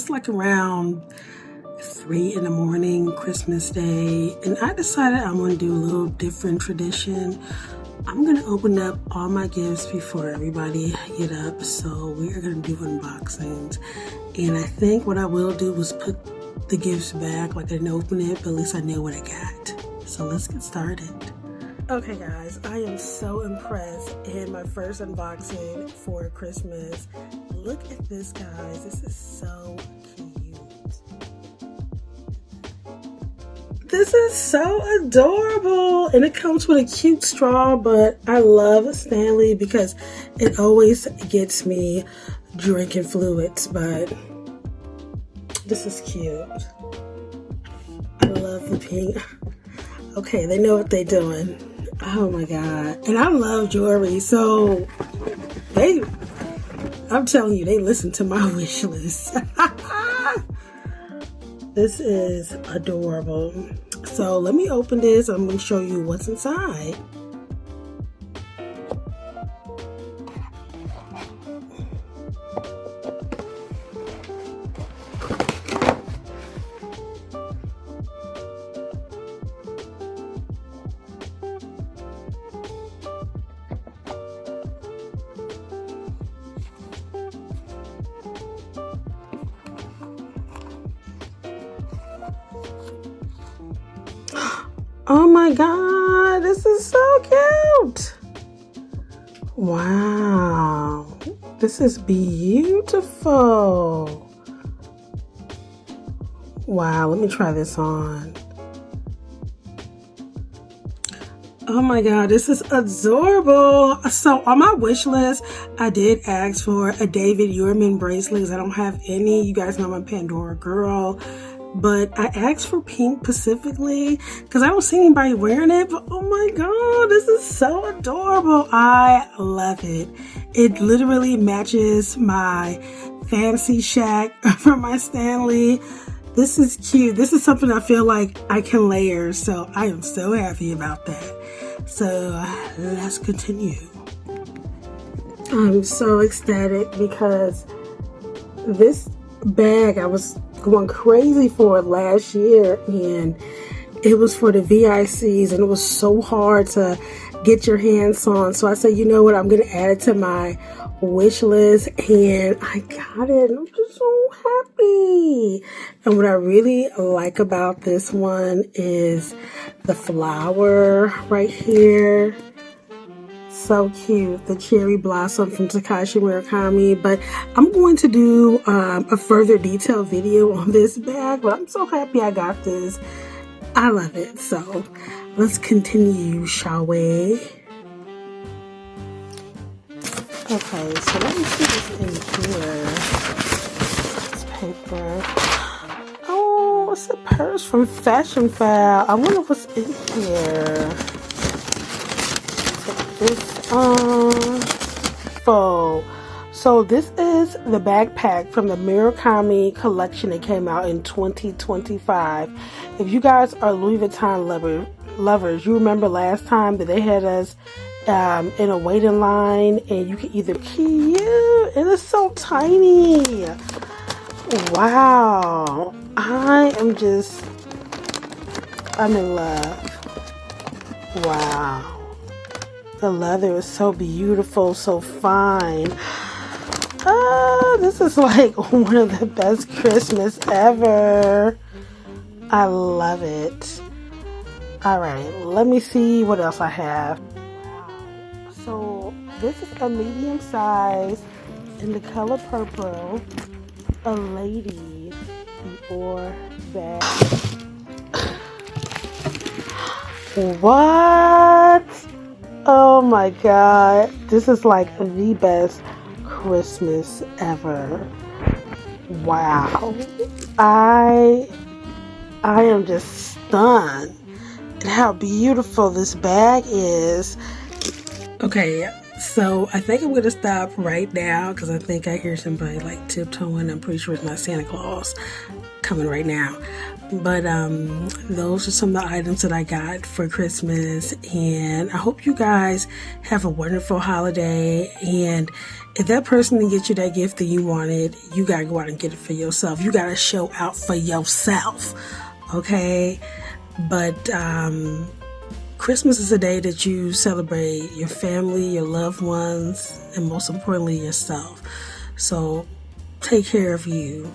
It's like around 3 in the morning, Christmas Day, and I decided I'm going to do a little different tradition. I'm going to open up all my gifts before everybody get up, so we are going to do unboxings. And I think what I will do is put the gifts back, like I didn't open it, but at least I know what I got. So let's get started. Okay guys, I am so impressed in my first unboxing for Christmas. Look at this, guys. This is so cute. This is so adorable, and it comes with a cute straw, but I love Stanley because it always gets me drinking fluids, but this is cute. I love the pink. Okay, they know what they're doing. Oh my God. And I love jewelry, so I'm telling you, they listen to my wish list. This is adorable. So let me open this. I'm going to show you what's inside. Oh my God, this is so cute. Wow, this is beautiful. Wow, let me try this on. Oh my God, this is adorable. So on my wish list, I did ask for a David Yurman bracelet because I don't have any. You guys know I'm a Pandora girl. But I asked for pink specifically because I don't see anybody wearing it. But oh my God, this is so adorable. I love it. It literally matches my Fancy Shack from my Stanley. This is cute. This is something I feel like I can layer. So I am so happy about that. So let's continue. I'm so ecstatic because this bag, I was going crazy for it last year, and it was for the VICs, and it was so hard to get your hands on. So I said, you know what, I'm going to add it to my wish list, and I got it. I'm just so happy. And what I really like about this one is the flower right here. So cute, the cherry blossom from Takashi Murakami. But I'm going to do a further detailed video on this bag, but I'm so happy I got this. I love it. So let's continue, shall we? Okay, so let me see what's in here. This paper. Oh, it's a purse from Fashion File. I wonder what's in here. This faux. So this is the backpack from the Murakami collection that came out in 2025. If you guys are Louis Vuitton lovers, you remember last time that they had us in a waiting line, and you can either key it, and it's so tiny. Wow, I'm in love. Wow. The leather is so beautiful, so fine. This is like one of the best Christmas ever. I love it. All right, let me see what else I have. Wow. So this is a medium size in the color purple. A lady Dior bag. What? Oh my God, this is like the best Christmas ever. Wow. I am just stunned at how beautiful this bag is. Okay, so I think I'm going to stop right now because I think I hear somebody like tiptoeing. I'm pretty sure it's not Santa Claus coming right now. But those are some of the items that I got for Christmas, and I hope you guys have a wonderful holiday. And if that person didn't get you that gift that you wanted, you gotta go out and get it for yourself. You gotta show out for yourself, okay? But Christmas is a day that you celebrate your family, your loved ones, and most importantly, yourself. So take care of you.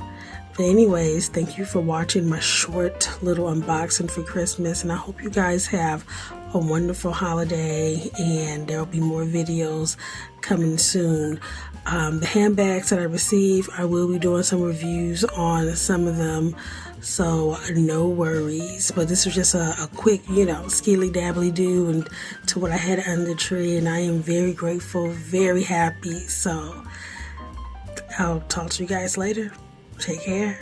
But anyways, thank you for watching my short little unboxing for Christmas, and I hope you guys have a wonderful holiday, and there will be more videos coming soon. The handbags that I receive, I will be doing some reviews on some of them, so no worries. But this was just a quick, skilly dabbly do and to what I had under the tree, and I am very grateful, very happy. So I'll talk to you guys later. Take care.